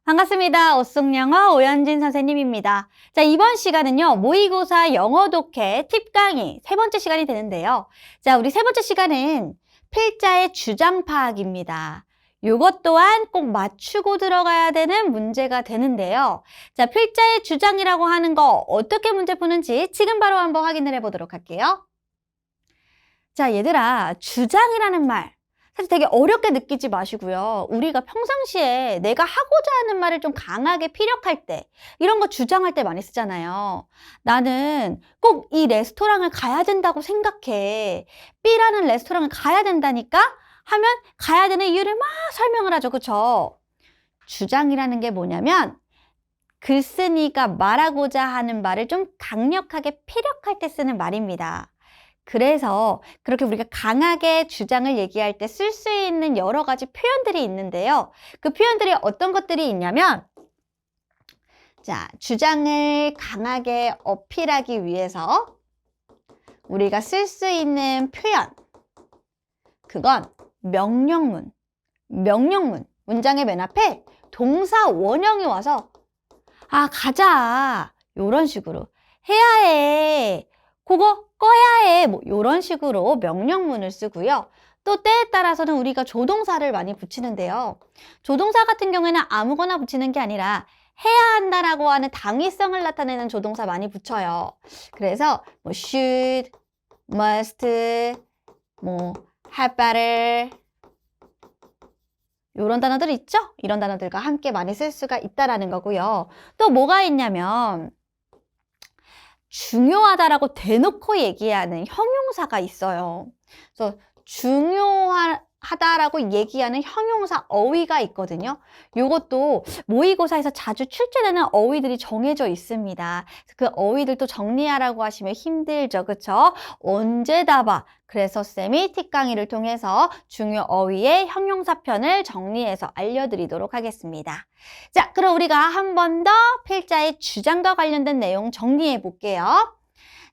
반갑습니다. 오쑥영어 오현진 선생님입니다. 자, 이번 시간은요, 모의고사 영어 독해 팁 강의 세 번째 시간이 되는데요. 자, 우리 세 번째 시간은 필자의 주장 파악입니다. 요것 또한 꼭 맞추고 들어가야 되는 문제가 되는데요. 자, 필자의 주장이라고 하는 거 어떻게 문제 푸는지 지금 바로 한번 확인을 해보도록 할게요. 자, 얘들아, 주장이라는 말. 사실 되게 어렵게 느끼지 마시고요. 우리가 평상시에 내가 하고자 하는 말을 좀 강하게 피력할 때, 이런 거 주장할 때 많이 쓰잖아요. 나는 꼭 이 레스토랑을 가야 된다고 생각해. B라는 레스토랑을 가야 된다니까? 하면 가야 되는 이유를 막 설명을 하죠. 그쵸? 주장이라는 게 뭐냐면, 글쓴이가 말하고자 하는 말을 좀 강력하게 피력할 때 쓰는 말입니다. 그래서 그렇게 우리가 강하게 주장을 얘기할 때 쓸 수 있는 여러 가지 표현들이 있는데요. 그 표현들이 어떤 것들이 있냐면, 자, 주장을 강하게 어필하기 위해서 우리가 쓸 수 있는 표현. 그건 명령문. 명령문. 문장의 맨 앞에 동사 원형이 와서 가자. 요런 식으로 해야 해. 그거 꺼야 해. 뭐 이런 식으로 명령문을 쓰고요. 또 때에 따라서는 우리가 조동사를 많이 붙이는데요. 조동사 같은 경우에는 아무거나 붙이는 게 아니라 해야 한다라고 하는 당위성을 나타내는 조동사 많이 붙여요. 그래서 뭐 should, must, 뭐 had better 이런 단어들 있죠? 이런 단어들과 함께 많이 쓸 수가 있다라는 거고요. 또 뭐가 있냐면 중요하다라고 대놓고 얘기하는 형용사가 있어요. 그래서 중요하다라고 얘기하는 형용사 어휘가 있거든요. 이것도 모의고사에서 자주 출제되는 어휘들이 정해져 있습니다. 그 어휘들도 정리하라고 하시면 힘들죠. 그쵸? 언제 다 봐. 그래서 쌤이 팁 강의를 통해서 중요 어휘의 형용사편을 정리해서 알려드리도록 하겠습니다. 자, 그럼 우리가 한 번 더 필자의 주장과 관련된 내용 정리해 볼게요.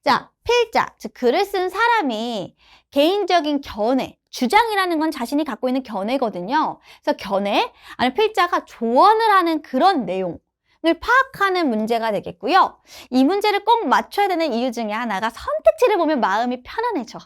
자, 필자, 즉 글을 쓴 사람이 개인적인 견해, 주장이라는 건 자신이 갖고 있는 견해거든요. 그래서 견해, 아니 필자가 조언을 하는 그런 내용을 파악하는 문제가 되겠고요. 이 문제를 꼭 맞춰야 되는 이유 중에 하나가 선택지를 보면 마음이 편안해져.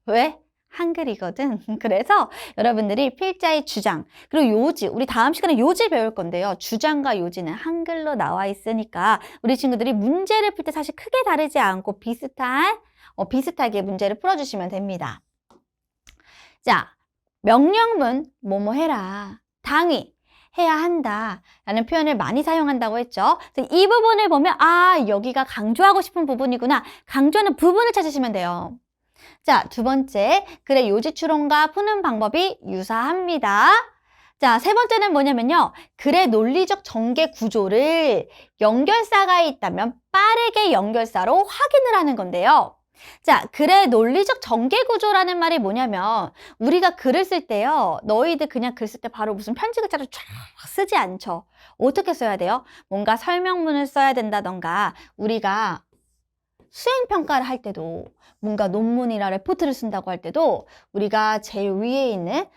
왜? 한글이거든. 그래서 여러분들이 필자의 주장, 그리고 요지, 우리 다음 시간에 요지 배울 건데요. 주장과 요지는 한글로 나와 있으니까 우리 친구들이 문제를 풀 때 사실 크게 다르지 않고 비슷하게 문제를 풀어주시면 됩니다. 자, 명령문, 뭐뭐 해라. 당위, 해야 한다 라는 표현을 많이 사용한다고 했죠. 이 부분을 보면 여기가 강조하고 싶은 부분이구나. 강조하는 부분을 찾으시면 돼요. 자, 두 번째, 글의 요지 추론과 푸는 방법이 유사합니다. 자, 세 번째는 뭐냐면요. 글의 논리적 전개 구조를 연결사가 있다면 빠르게 연결사로 확인을 하는 건데요. 자, 글의 논리적 전개 구조라는 말이 뭐냐면 우리가 글을 쓸 때요. 너희들 그냥 글 쓸 때 바로 무슨 편지 글자를 쫙 쓰지 않죠. 어떻게 써야 돼요? 뭔가 설명문을 써야 된다던가 우리가 수행평가를 할 때도 뭔가 논문이나 레포트를 쓴다고 할 때도 우리가 제일 위에 있는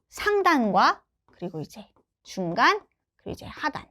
상단과 그리고 이제 중간 그리고 이제 하단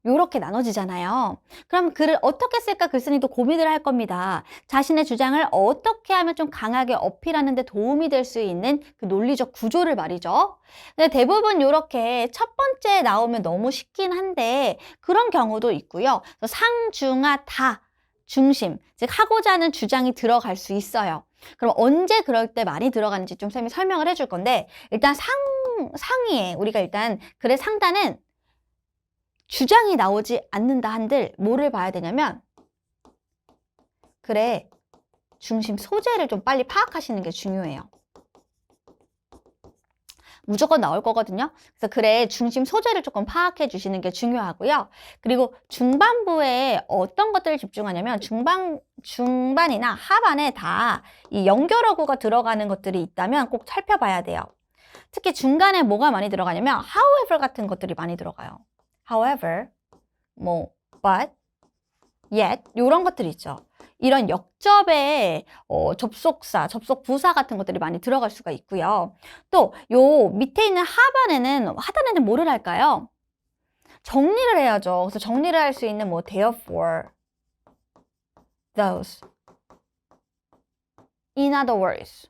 요렇게 나눠지잖아요. 그럼 글을 어떻게 쓸까 글쓴이도 고민을 할 겁니다. 자신의 주장을 어떻게 하면 좀 강하게 어필하는 데 도움이 될 수 있는 그 논리적 구조를 말이죠. 근데 대부분 요렇게 첫 번째 나오면 너무 쉽긴 한데 그런 경우도 있고요. 상, 중하, 다 중심, 즉 하고자 하는 주장이 들어갈 수 있어요. 그럼 언제 그럴 때 많이 들어가는지 좀 쌤이 설명을 해줄 건데 일단 상위에 우리가 일단 글의 상단은 주장이 나오지 않는다 한들 뭐를 봐야 되냐면 글의 중심 소재를 좀 빨리 파악하시는 게 중요해요. 무조건 나올 거거든요. 그래서 글의 중심 소재를 조금 파악해 주시는 게 중요하고요. 그리고 중반부에 어떤 것들을 집중하냐면 중반이나 하반에 다 이 연결어구가 들어가는 것들이 있다면 꼭 살펴봐야 돼요. 특히 중간에 뭐가 많이 들어가냐면 however 같은 것들이 많이 들어가요. however, but, yet 이런 것들이 있죠. 이런 역접의 접속사, 접속부사 같은 것들이 많이 들어갈 수가 있고요. 또 요 밑에 있는 하단에는 뭐를 할까요? 정리를 해야죠. 그래서 정리를 할 수 있는 뭐 therefore, those, in other words.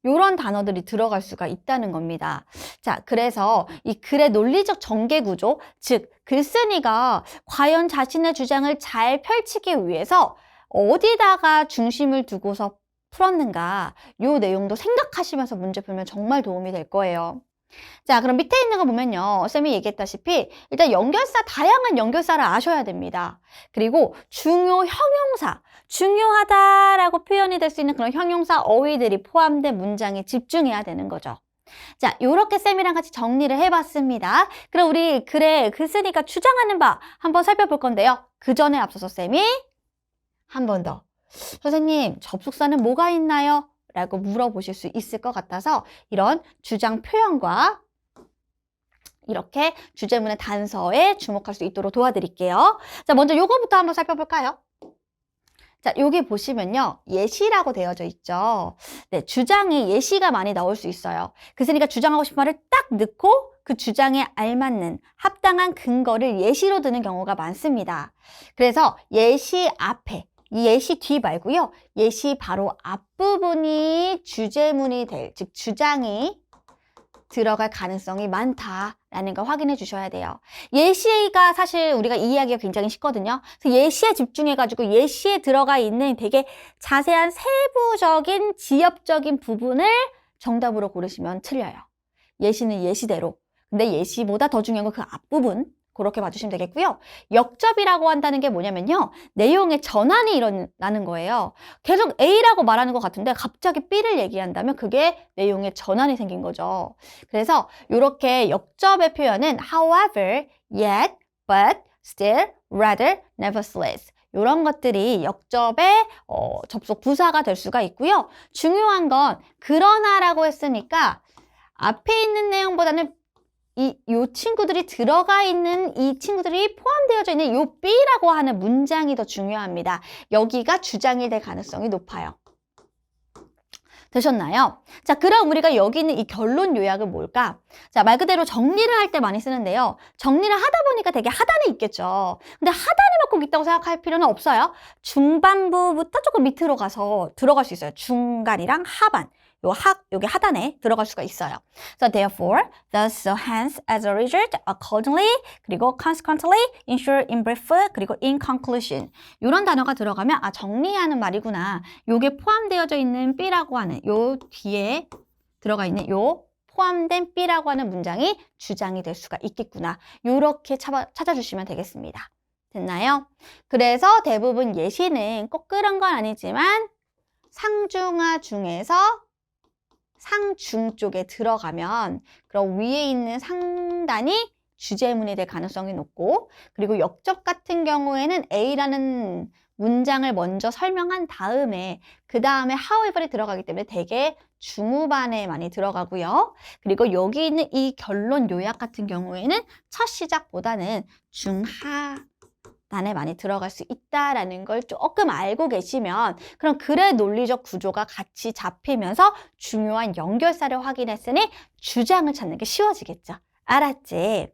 요런 단어들이 들어갈 수가 있다는 겁니다. 자, 그래서 이 글의 논리적 전개 구조, 즉 글쓴이가 과연 자신의 주장을 잘 펼치기 위해서 어디다가 중심을 두고서 풀었는가, 요 내용도 생각하시면서 문제 풀면 정말 도움이 될 거예요. 자, 그럼 밑에 있는 거 보면요. 쌤이 얘기했다시피 일단 연결사, 다양한 연결사를 아셔야 됩니다. 그리고 중요 형용사, 중요하다라고 표현이 될 수 있는 그런 형용사 어휘들이 포함된 문장에 집중해야 되는 거죠. 자, 요렇게 쌤이랑 같이 정리를 해봤습니다. 그럼 우리 글쓰니까 주장하는 바 한번 살펴볼 건데요. 그 전에 앞서서 쌤이 한 번 더. 선생님, 접속사는 뭐가 있나요? 라고 물어보실 수 있을 것 같아서 이런 주장 표현과 이렇게 주제문의 단서에 주목할 수 있도록 도와드릴게요. 자, 먼저 요거부터 한번 살펴볼까요? 자, 여기 보시면요. 예시라고 되어져 있죠. 네, 주장이 예시가 많이 나올 수 있어요. 글쓰니까 주장하고 싶은 말을 딱 넣고 그 주장에 알맞는 합당한 근거를 예시로 드는 경우가 많습니다. 그래서 예시 앞에 이 예시 뒤 말고요. 예시 바로 앞부분이 주제문이 될, 즉 주장이 들어갈 가능성이 많다라는 걸 확인해 주셔야 돼요. 예시가 사실 우리가 이해하기가 굉장히 쉽거든요. 그래서 예시에 집중해가지고 예시에 들어가 있는 되게 자세한 세부적인 지엽적인 부분을 정답으로 고르시면 틀려요. 예시는 예시대로. 근데 예시보다 더 중요한 건 그 앞부분. 그렇게 봐주시면 되겠고요. 역접이라고 한다는 게 뭐냐면요. 내용의 전환이 일어나는 거예요. 계속 A라고 말하는 것 같은데 갑자기 B를 얘기한다면 그게 내용의 전환이 생긴 거죠. 그래서 이렇게 역접의 표현은 however, yet, but, still, rather, nevertheless. 이런 것들이 역접의 접속 부사가 될 수가 있고요. 중요한 건 그러나라고 했으니까 앞에 있는 내용보다는 요 친구들이 들어가 있는 이 친구들이 포함되어져 있는 요 B라고 하는 문장이 더 중요합니다. 여기가 주장이 될 가능성이 높아요. 되셨나요? 자, 그럼 우리가 여기 있는 이 결론 요약은 뭘까? 자, 말 그대로 정리를 할 때 많이 쓰는데요. 정리를 하다 보니까 되게 하단에 있겠죠. 근데 하단에만 꼭 있다고 생각할 필요는 없어요. 중반부부터 조금 밑으로 가서 들어갈 수 있어요. 중간이랑 하반. 여기 하단에 들어갈 수가 있어요. So therefore, thus, so hence, as a result, accordingly, 그리고 consequently, in short, in brief, 그리고 in conclusion. 이런 단어가 들어가면 아, 정리하는 말이구나. 요게 포함되어져 있는 B라고 하는 요 뒤에 들어가 있는 요 포함된 B라고 하는 문장이 주장이 될 수가 있겠구나. 요렇게 찾아주시면 되겠습니다. 됐나요? 그래서 대부분 예시는 꼭 그런 건 아니지만 상중하 중에서 상중 쪽에 들어가면 그럼 위에 있는 상단이 주제문이 될 가능성이 높고 그리고 역접 같은 경우에는 A라는 문장을 먼저 설명한 다음에 그 다음에 however이 들어가기 때문에 되게 중후반에 많이 들어가고요. 그리고 여기 있는 이 결론 요약 같은 경우에는 첫 시작보다는 중하단에 많이 들어갈 수 있다라는 걸 조금 알고 계시면 그럼 글의 논리적 구조가 같이 잡히면서 중요한 연결사를 확인했으니 주장을 찾는 게 쉬워지겠죠. 알았지?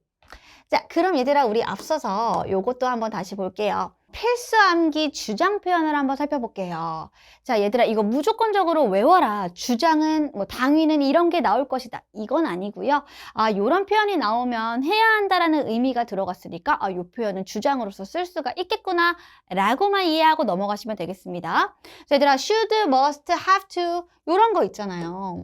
자, 그럼 얘들아 우리 앞서서 요것도 한번 다시 볼게요. 필수 암기 주장 표현을 한번 살펴볼게요. 자, 얘들아 이거 무조건적으로 외워라. 주장은 뭐 당위는 이런 게 나올 것이다. 이건 아니고요. 아, 요런 표현이 나오면 해야 한다라는 의미가 들어갔으니까 아, 요 표현은 주장으로서 쓸 수가 있겠구나 라고만 이해하고 넘어가시면 되겠습니다. 자, 얘들아 should, must, have to 요런 거 있잖아요.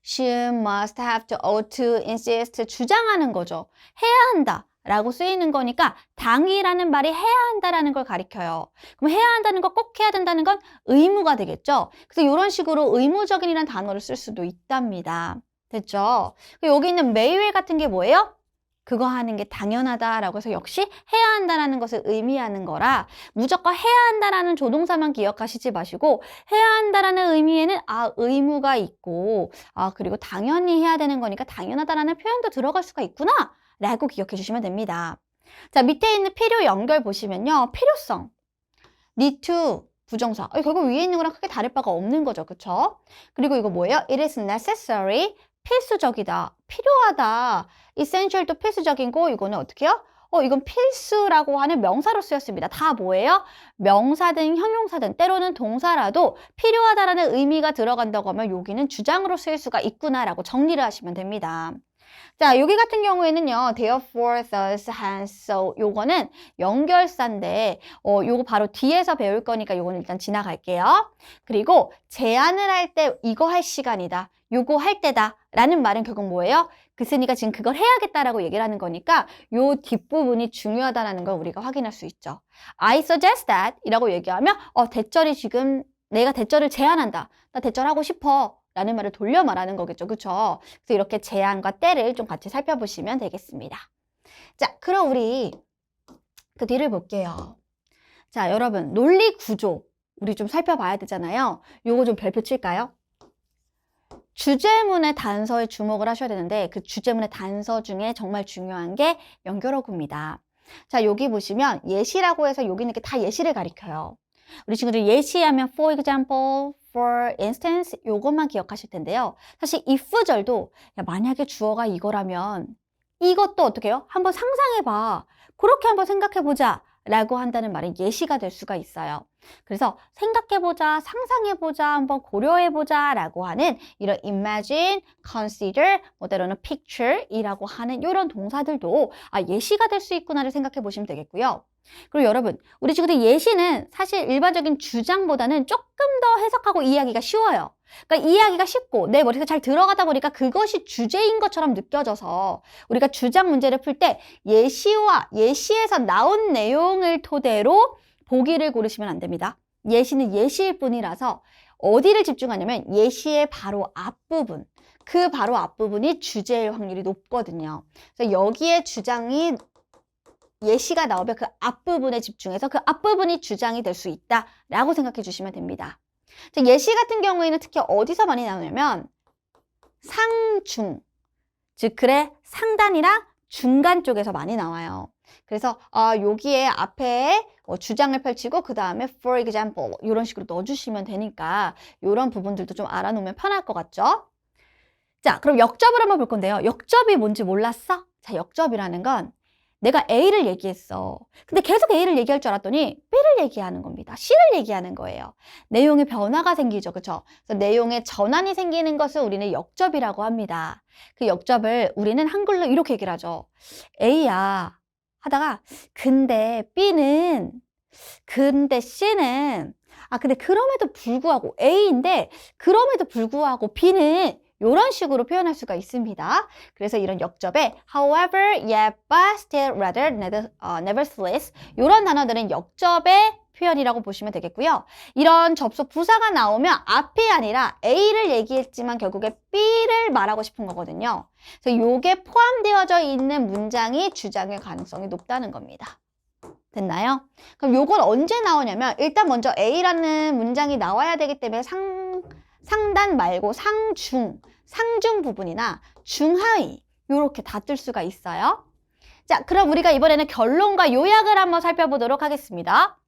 should, must, have to, ought to, insist 주장하는 거죠. 해야 한다. 라고 쓰이는 거니까 당이라는 말이 해야 한다라는 걸 가리켜요. 그럼 해야 한다는 거 꼭 해야 된다는 건 의무가 되겠죠. 그래서 이런 식으로 의무적인이라는 단어를 쓸 수도 있답니다. 됐죠? 여기 있는 may 같은 게 뭐예요? 그거 하는 게 당연하다라고 해서 역시 해야 한다라는 것을 의미하는 거라 무조건 해야 한다라는 조동사만 기억하시지 마시고 해야 한다라는 의미에는 아, 의무가 있고 아, 그리고 당연히 해야 되는 거니까 당연하다라는 표현도 들어갈 수가 있구나. 라고 기억해 주시면 됩니다. 자, 밑에 있는 필요 연결 보시면요. 필요성. need to 부정사. 결국 위에 있는 거랑 크게 다를 바가 없는 거죠. 그쵸? 그리고 이거 뭐예요? It is necessary 필수적이다, 필요하다. essential도 필수적이고 이거는 어떻게 해요? 이건 필수라고 하는 명사로 쓰였습니다. 다 뭐예요? 명사든 형용사든 때로는 동사라도 필요하다라는 의미가 들어간다고 하면 여기는 주장으로 쓰일 수가 있구나라고 정리를 하시면 됩니다. 자, 여기 같은 경우에는요, therefore, thus, hence, so 요거는 연결사인데, 요거 바로 뒤에서 배울 거니까 요거는 일단 지나갈게요. 그리고 제안을 할 때 이거 할 시간이다, 요거 할 때다 라는 말은 결국 뭐예요? 그 스니가 지금 그걸 해야겠다라고 얘기를 하는 거니까 요 뒷부분이 중요하다는 걸 우리가 확인할 수 있죠. I suggest that 이라고 얘기하면 대절이 지금 내가 대절을 제안한다. 나 대절하고 싶어. 라는 말을 돌려 말하는 거겠죠. 그쵸? 그래서 이렇게 제안과 때를 좀 같이 살펴보시면 되겠습니다. 자, 그럼 우리 그 뒤를 볼게요. 자, 여러분, 논리 구조. 우리 좀 살펴봐야 되잖아요. 요거 좀 별표 칠까요? 주제문의 단서에 주목을 하셔야 되는데 그 주제문의 단서 중에 정말 중요한 게 연결어구입니다. 자, 여기 보시면 예시라고 해서 여기 있는 게 다 예시를 가리켜요. 우리 친구들 예시하면 for example, for instance 요것만 기억하실 텐데요. 사실 if절도 만약에 주어가 이거라면 이것도 어떻게 해요? 한번 상상해봐. 그렇게 한번 생각해보자 라고 한다는 말은 예시가 될 수가 있어요. 그래서 생각해보자, 상상해보자, 한번 고려해보자 라고 하는 이런 imagine, consider, 뭐 때로는 picture 이라고 하는 이런 동사들도 예시가 될 수 있구나를 생각해 보시면 되겠고요. 그리고 여러분, 우리 친구들 예시는 사실 일반적인 주장보다는 조금 더 해석하고 이해하기가 쉬워요. 그러니까 이해하기가 쉽고 내 머리가 잘 들어가다 보니까 그것이 주제인 것처럼 느껴져서 우리가 주장 문제를 풀 때 예시와 예시에서 나온 내용을 토대로 보기를 고르시면 안 됩니다. 예시는 예시일 뿐이라서 어디를 집중하냐면 예시의 바로 앞부분, 그 바로 앞부분이 주제일 확률이 높거든요. 그래서 여기에 주장이 예시가 나오면 그 앞부분에 집중해서 그 앞부분이 주장이 될 수 있다라고 생각해 주시면 됩니다. 예시 같은 경우에는 특히 어디서 많이 나오냐면 상중, 즉 글의 상단이랑 중간 쪽에서 많이 나와요. 그래서 여기에 앞에 주장을 펼치고 그 다음에 for example 이런 식으로 넣어주시면 되니까 이런 부분들도 좀 알아놓으면 편할 것 같죠? 자, 그럼 역접을 한번 볼 건데요. 역접이 뭔지 몰랐어? 자, 역접이라는 건 내가 A를 얘기했어. 근데 계속 A를 얘기할 줄 알았더니 B를 얘기하는 겁니다. C를 얘기하는 거예요. 내용의 변화가 생기죠. 그렇죠? 그래서 내용의 전환이 생기는 것을 우리는 역접이라고 합니다. 그 역접을 우리는 한글로 이렇게 얘기를 하죠. A야 하다가 근데 B는 근데 C는 근데 그럼에도 불구하고 A인데 그럼에도 불구하고 B는 이런 식으로 표현할 수가 있습니다. 그래서 이런 역접에 however, yet, but, still, rather, nevertheless 이런 단어들은 역접의 표현이라고 보시면 되겠고요. 이런 접속 부사가 나오면 앞이 아니라 A를 얘기했지만 결국에 B를 말하고 싶은 거거든요. 그래서 이게 포함되어져 있는 문장이 주장의 가능성이 높다는 겁니다. 됐나요? 그럼 요건 언제 나오냐면 일단 먼저 A라는 문장이 나와야 되기 때문에 상단 말고 상중 부분이나 중하위 요렇게 다 뜰 수가 있어요. 자, 그럼 우리가 이번에는 결론과 요약을 한번 살펴보도록 하겠습니다.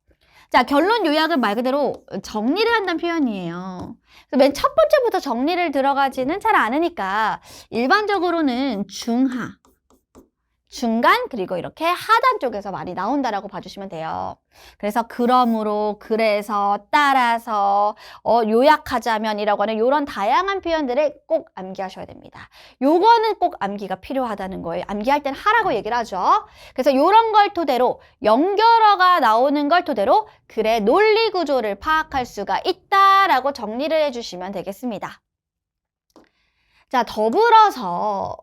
자, 결론 요약은 말 그대로 정리를 한다는 표현이에요. 맨 첫 번째부터 정리를 들어가지는 잘 않으니까 일반적으로는 중하, 중간 그리고 이렇게 하단 쪽에서 많이 나온다라고 봐주시면 돼요. 그래서 그러므로, 그래서, 따라서, 요약하자면이라고 하는 이런 다양한 표현들을 꼭 암기하셔야 됩니다. 요거는 꼭 암기가 필요하다는 거예요. 암기할 땐 하라고 얘기를 하죠. 그래서 이런 걸 토대로 연결어가 나오는 걸 토대로 글의 논리 구조를 파악할 수가 있다라고 정리를 해주시면 되겠습니다. 자, 더불어서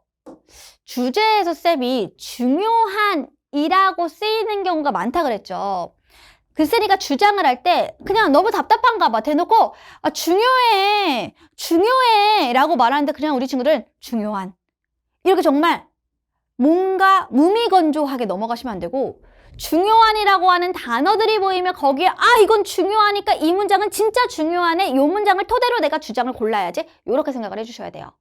주제에서 쌤이 중요한 이라고 쓰이는 경우가 많다 그랬죠. 그 쌤이가 주장을 할 때 그냥 너무 답답한가 봐. 대놓고 중요해 라고 말하는데 그냥 우리 친구들은 중요한 이렇게 정말 뭔가 무미건조하게 넘어가시면 안 되고 중요한이라고 하는 단어들이 보이면 거기에 이건 중요하니까 이 문장은 진짜 중요하네. 이 문장을 토대로 내가 주장을 골라야지. 이렇게 생각을 해주셔야 돼요.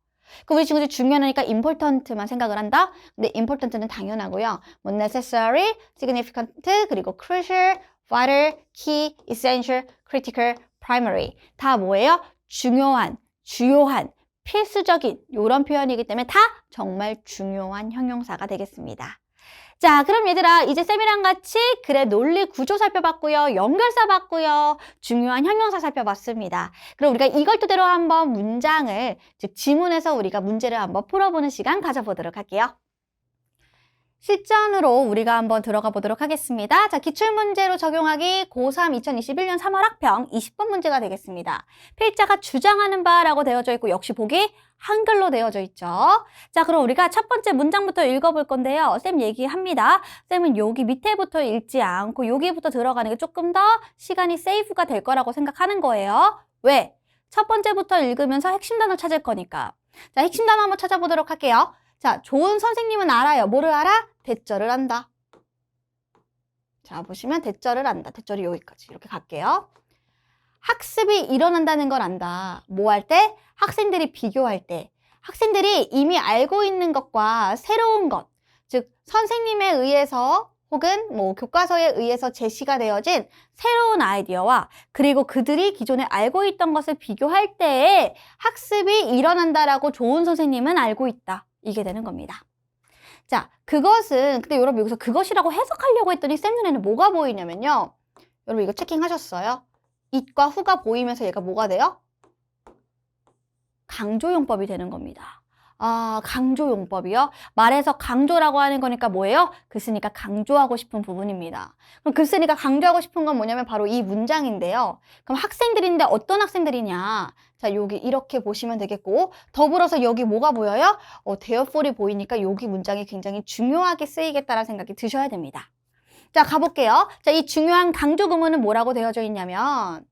그 우리 친구들 중요하니까 important만 생각을 한다. 근데 important는 당연하고요. 뭐 necessary, significant, 그리고 crucial, vital, key, essential, critical, primary 다 뭐예요? 중요한, 주요한, 필수적인 이런 표현이기 때문에 다 정말 중요한 형용사가 되겠습니다. 자, 그럼 얘들아 이제 쌤이랑 같이 글의 논리 구조 살펴봤고요. 연결사 봤고요. 중요한 형용사 살펴봤습니다. 그럼 우리가 이걸 토대로 한번 문장을, 즉 지문에서 우리가 문제를 한번 풀어보는 시간 가져보도록 할게요. 실전으로 우리가 한번 들어가 보도록 하겠습니다. 자, 기출문제로 적용하기 고3 2021년 3월 학평 20번 문제가 되겠습니다. 필자가 주장하는 바라고 되어져 있고 역시 보기 한글로 되어져 있죠. 자, 그럼 우리가 첫 번째 문장부터 읽어볼 건데요. 쌤 얘기합니다. 쌤은 여기 밑에부터 읽지 않고 여기부터 들어가는 게 조금 더 시간이 세이브가 될 거라고 생각하는 거예요. 왜? 첫 번째부터 읽으면서 핵심 단어 찾을 거니까. 자, 핵심 단어 한번 찾아보도록 할게요. 자, 좋은 선생님은 알아요. 뭐를 알아? 대절을 안다. 자, 보시면 대절을 안다. 대절이 여기까지 이렇게 갈게요. 학습이 일어난다는 걸 안다. 뭐 할 때? 학생들이 비교할 때. 학생들이 이미 알고 있는 것과 새로운 것, 즉 선생님에 의해서 혹은 뭐 교과서에 의해서 제시가 되어진 새로운 아이디어와 그리고 그들이 기존에 알고 있던 것을 비교할 때에 학습이 일어난다라고 좋은 선생님은 알고 있다. 이게 되는 겁니다. 자, 그것은 근데 여러분 여기서 그것이라고 해석하려고 했더니 쌤 눈에는 뭐가 보이냐면요. 여러분 이거 체킹하셨어요? it과 who가 보이면서 얘가 뭐가 돼요? 강조용법이 되는 겁니다. 아, 강조용법이요? 말해서 강조라고 하는 거니까 뭐예요? 글쓰니까 강조하고 싶은 부분입니다. 그럼 글쓰니까 강조하고 싶은 건 뭐냐면 바로 이 문장인데요. 그럼 학생들인데 어떤 학생들이냐? 자, 여기 이렇게 보시면 되겠고 더불어서 여기 뭐가 보여요? therefore이 보이니까 여기 문장이 굉장히 중요하게 쓰이겠다라는 생각이 드셔야 됩니다. 자, 가볼게요. 자, 이 중요한 강조 구문은 뭐라고 되어져 있냐면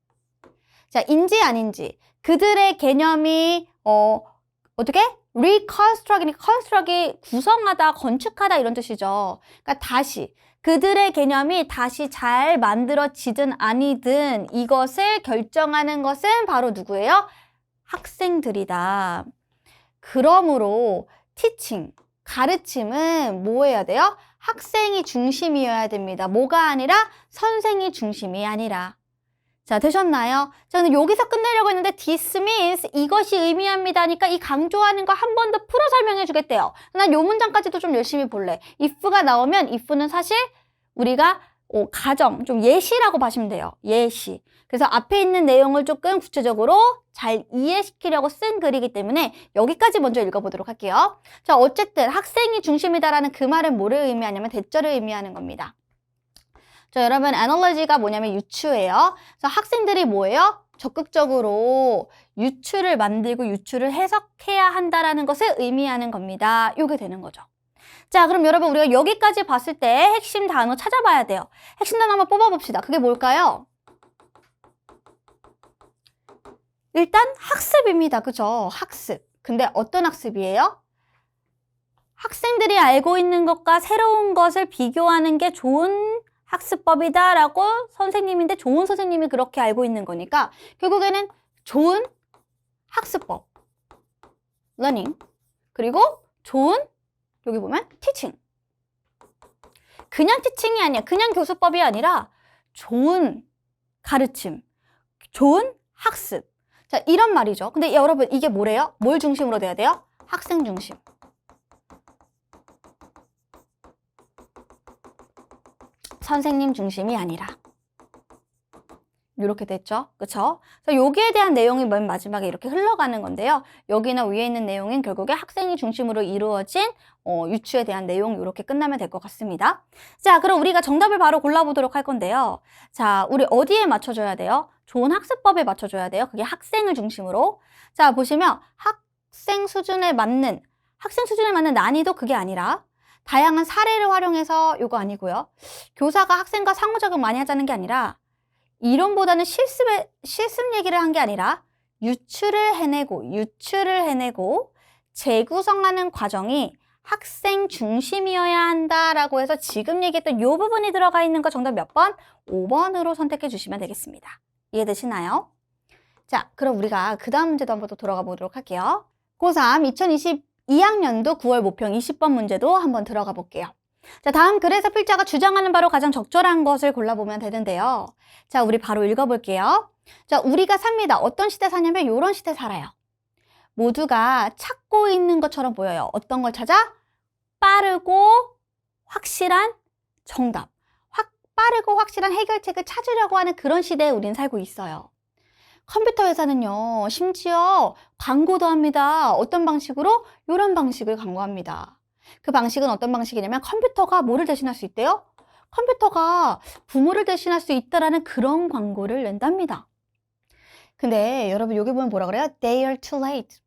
자, 인지 아닌지 그들의 개념이 어떻게? construct이 구성하다, 건축하다 이런 뜻이죠. 그러니까 다시 그들의 개념이 다시 잘 만들어지든 아니든 이것을 결정하는 것은 바로 누구예요? 학생들이다. 그러므로 teaching, 가르침은 뭐 해야 돼요? 학생이 중심이어야 됩니다. 뭐가 아니라 선생이 중심이 아니라. 자, 되셨나요? 자, 근데 여기서 끝내려고 했는데 dismiss, 이것이 의미합니다니까 이 강조하는 거 한 번 더 풀어 설명해 주겠대요. 난 요 문장까지도 좀 열심히 볼래. if가 나오면 if는 사실 우리가 가정, 좀 예시라고 봐시면 돼요. 예시. 그래서 앞에 있는 내용을 조금 구체적으로 잘 이해시키려고 쓴 글이기 때문에 여기까지 먼저 읽어보도록 할게요. 자, 어쨌든 학생이 중심이다라는 그 말은 뭐를 의미하냐면 대절을 의미하는 겁니다. 자, 여러분 analogy가 뭐냐면 유추예요. 그래서 학생들이 뭐예요? 적극적으로 유추를 만들고 유추를 해석해야 한다라는 것을 의미하는 겁니다. 이게 되는 거죠. 자, 그럼 여러분 우리가 여기까지 봤을 때 핵심 단어 찾아봐야 돼요. 핵심 단어 한번 뽑아봅시다. 그게 뭘까요? 일단 학습입니다. 그죠? 학습. 근데 어떤 학습이에요? 학생들이 알고 있는 것과 새로운 것을 비교하는 게 좋은 학습법이다라고 선생님인데 좋은 선생님이 그렇게 알고 있는 거니까 결국에는 좋은 학습법, learning, 그리고 좋은, 여기 보면 teaching. 그냥 teaching이 아니야. 그냥 교수법이 아니라 좋은 가르침, 좋은 학습. 자, 이런 말이죠. 근데 여러분 이게 뭐래요? 뭘 중심으로 돼야 돼요? 학생 중심. 선생님 중심이 아니라. 이렇게 됐죠? 그쵸? 그래서 여기에 대한 내용이 맨 마지막에 이렇게 흘러가는 건데요. 여기나 위에 있는 내용은 결국에 학생이 중심으로 이루어진 유추에 대한 내용 이렇게 끝나면 될 것 같습니다. 자, 그럼 우리가 정답을 바로 골라보도록 할 건데요. 자, 우리 어디에 맞춰줘야 돼요? 좋은 학습법에 맞춰줘야 돼요. 그게 학생을 중심으로. 자, 보시면 학생 수준에 맞는 난이도 그게 아니라 다양한 사례를 활용해서 이거 아니고요. 교사가 학생과 상호작용 많이 하자는 게 아니라 이론보다는 실습 얘기를 한 게 아니라 유추를 해내고 재구성하는 과정이 학생 중심이어야 한다라고 해서 지금 얘기했던 이 부분이 들어가 있는 거 정답 몇 번? 5번으로 선택해 주시면 되겠습니다. 이해되시나요? 자, 그럼 우리가 그 다음 문제도 한번 또 들어가 보도록 할게요. 고3 2022학년도 9월 모평 20번 문제도 한번 들어가 볼게요. 자, 다음 글에서 필자가 주장하는 바로 가장 적절한 것을 골라보면 되는데요. 자, 우리 바로 읽어볼게요. 자, 우리가 삽니다. 어떤 시대 사냐면 이런 시대 살아요. 모두가 찾고 있는 것처럼 보여요. 어떤 걸 찾아? 빠르고 확실한 정답. 빠르고 확실한 해결책을 찾으려고 하는 그런 시대에 우린 살고 있어요. 컴퓨터 회사는요, 심지어 광고도 합니다. 어떤 방식으로? 이런 방식을 광고합니다. 그 방식은 어떤 방식이냐면 컴퓨터가 뭐를 대신할 수 있대요? 컴퓨터가 부모를 대신할 수 있다라는 그런 광고를 낸답니다. 근데 여러분 여기 보면 뭐라 그래요? They are too late.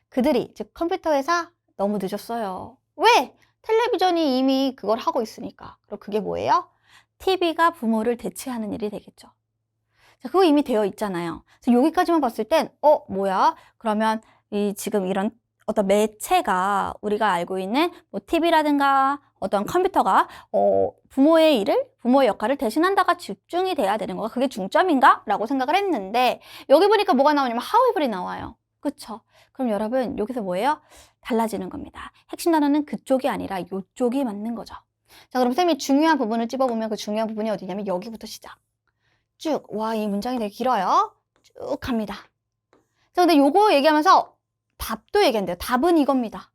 그들이, 즉 컴퓨터 회사 너무 늦었어요. 왜? 텔레비전이 이미 그걸 하고 있으니까. 그럼 그게 뭐예요? TV가 부모를 대체하는 일이 되겠죠. 자, 그거 이미 되어 있잖아요. 그래서 여기까지만 봤을 땐, 뭐야? 그러면 지금 이런 어떤 매체가 우리가 알고 있는 뭐 TV라든가 어떤 컴퓨터가 부모의 일을, 부모의 역할을 대신한다가 집중이 돼야 되는 거가 그게 중점인가? 라고 생각을 했는데 여기 보니까 뭐가 나오냐면 how에ver이 나와요. 그쵸? 그럼 여러분 여기서 뭐예요? 달라지는 겁니다. 핵심 단어는 그쪽이 아니라 이쪽이 맞는 거죠. 자, 그럼 쌤이 중요한 부분을 찝어보면 그 중요한 부분이 어디냐면 여기부터 시작. 쭉. 와, 이 문장이 되게 길어요. 쭉 갑니다. 자, 근데 요거 얘기하면서 답도 얘기한대요. 답은 이겁니다.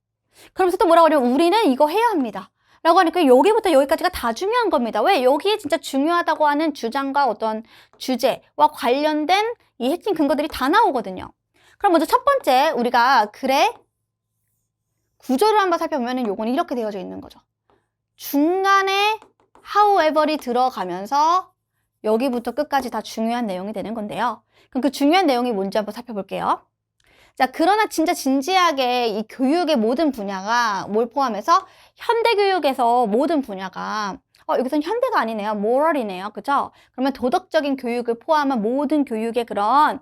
그러면서 또 뭐라고 하냐면 우리는 이거 해야 합니다. 라고 하니까 여기부터 여기까지가 다 중요한 겁니다. 왜? 여기에 진짜 중요하다고 하는 주장과 어떤 주제와 관련된 이 핵심 근거들이 다 나오거든요. 그럼 먼저 첫 번째 우리가 글의 구조를 한번 살펴보면 요거는 이렇게 되어져 있는 거죠. 중간에 however이 들어가면서 여기부터 끝까지 다 중요한 내용이 되는 건데요. 그럼 그 중요한 내용이 뭔지 한번 살펴볼게요. 자, 그러나 진짜 진지하게 이 교육의 모든 분야가 뭘 포함해서 현대교육에서 모든 분야가 여기서는 현대가 아니네요. moral이네요. 그죠? 그러면 도덕적인 교육을 포함한 모든 교육의 그런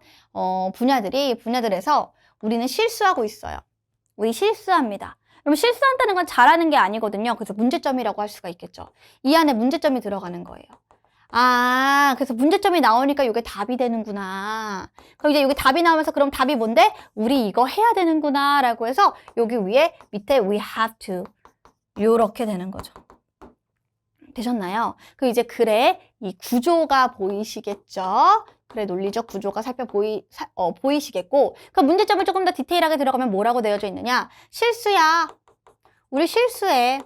분야들에서 우리는 실수하고 있어요. 우리 실수합니다. 그럼 실수한다는 건 잘하는 게 아니거든요. 그래서 문제점이라고 할 수가 있겠죠. 이 안에 문제점이 들어가는 거예요. 그래서 문제점이 나오니까 이게 답이 되는구나. 그럼 이제 여기 답이 나오면서 그럼 답이 뭔데? 우리 이거 해야 되는구나 라고 해서 여기 위에 밑에 we have to 요렇게 되는 거죠. 되셨나요? 그 이제 글의 이 구조가 보이시겠죠? 글의 논리적 구조가 보이시겠고 그 문제점을 조금 더 디테일하게 들어가면 뭐라고 되어져 있느냐? 실수야. 우리 실수해.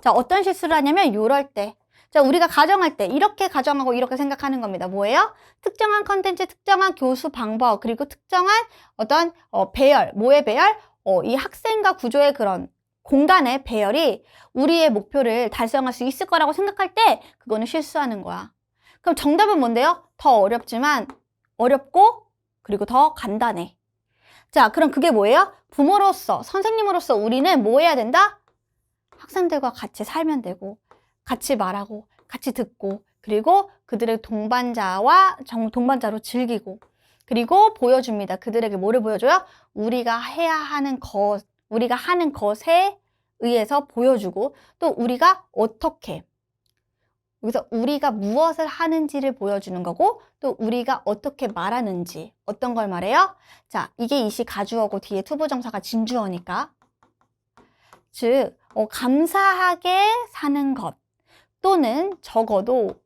자, 어떤 실수를 하냐면 요럴 때. 자, 우리가 가정할 때 이렇게 가정하고 이렇게 생각하는 겁니다. 뭐예요? 특정한 컨텐츠, 특정한 교수 방법, 그리고 특정한 어떤 배열, 뭐의 배열? 이 학생과 구조의 그런 공간의 배열이 우리의 목표를 달성할 수 있을 거라고 생각할 때 그거는 실수하는 거야. 그럼 정답은 뭔데요? 더 어렵지만 어렵고 그리고 더 간단해. 자, 그럼 그게 뭐예요? 부모로서, 선생님으로서 우리는 뭐 해야 된다? 학생들과 같이 살면 되고 같이 말하고 같이 듣고 그리고 그들의 동반자로 즐기고 그리고 보여줍니다. 그들에게 뭐를 보여줘요? 우리가 해야 하는 것, 우리가 하는 것에 의해서 보여주고 또 우리가 어떻게 여기서 우리가 무엇을 하는지를 보여주는 거고 또 우리가 어떻게 말하는지 어떤 걸 말해요? 자, 이게 이시 가주어고 뒤에 투부정사가 진주어니까 즉 감사하게 사는 것 또는 적어도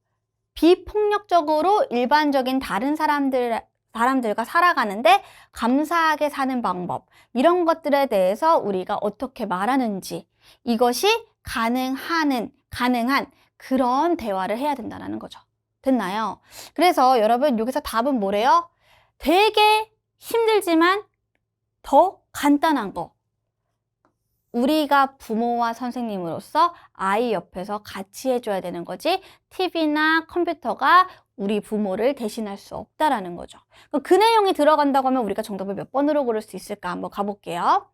비폭력적으로 일반적인 다른 사람들과 살아가는데 감사하게 사는 방법 이런 것들에 대해서 우리가 어떻게 말하는지 이것이 가능한 그런 대화를 해야 된다는 거죠. 됐나요? 그래서 여러분 여기서 답은 뭐래요? 되게 힘들지만 더 간단한 거. 우리가 부모와 선생님으로서 아이 옆에서 같이 해줘야 되는 거지 TV나 컴퓨터가 우리 부모를 대신할 수 없다라는 거죠. 그 내용이 들어간다고 하면 우리가 정답을 몇 번으로 고를 수 있을까 한번 가볼게요.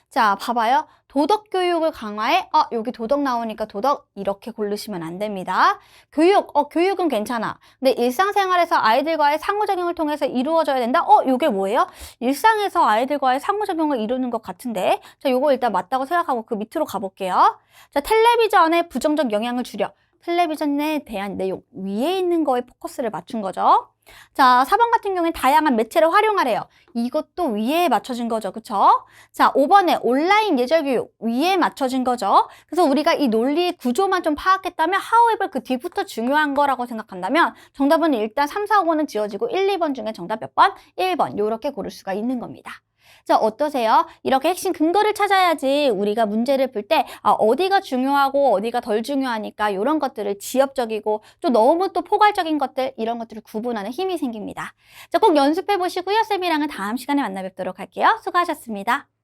자, 봐봐요. 도덕교육을 강화해. 여기 도덕 나오니까 도덕 이렇게 고르시면 안 됩니다. 교육은 괜찮아. 근데 일상생활에서 아이들과의 상호작용을 통해서 이루어져야 된다? 요게 뭐예요? 일상에서 아이들과의 상호작용을 이루는 것 같은데. 자, 요거 일단 맞다고 생각하고 그 밑으로 가볼게요. 자, 텔레비전에 부정적 영향을 주려. 텔레비전에 대한 내용 위에 있는 거에 포커스를 맞춘 거죠. 자, 4번 같은 경우에 다양한 매체를 활용하래요. 이것도 위에 맞춰진 거죠. 그쵸? 자, 5번에 온라인 예절교육 위에 맞춰진 거죠. 그래서 우리가 이 논리 구조만 좀 파악했다면 however 그 뒤부터 중요한 거라고 생각한다면 정답은 일단 3, 4, 5는 지워지고 1, 2번 중에 정답 몇 번? 1번 이렇게 고를 수가 있는 겁니다. 자, 어떠세요? 이렇게 핵심 근거를 찾아야지 우리가 문제를 풀 때 어디가 중요하고 어디가 덜 중요하니까 이런 것들을 지엽적이고 또 너무 또 포괄적인 것들 이런 것들을 구분하는 힘이 생깁니다. 자, 꼭 연습해 보시고요. 쌤이랑은 다음 시간에 만나 뵙도록 할게요. 수고하셨습니다.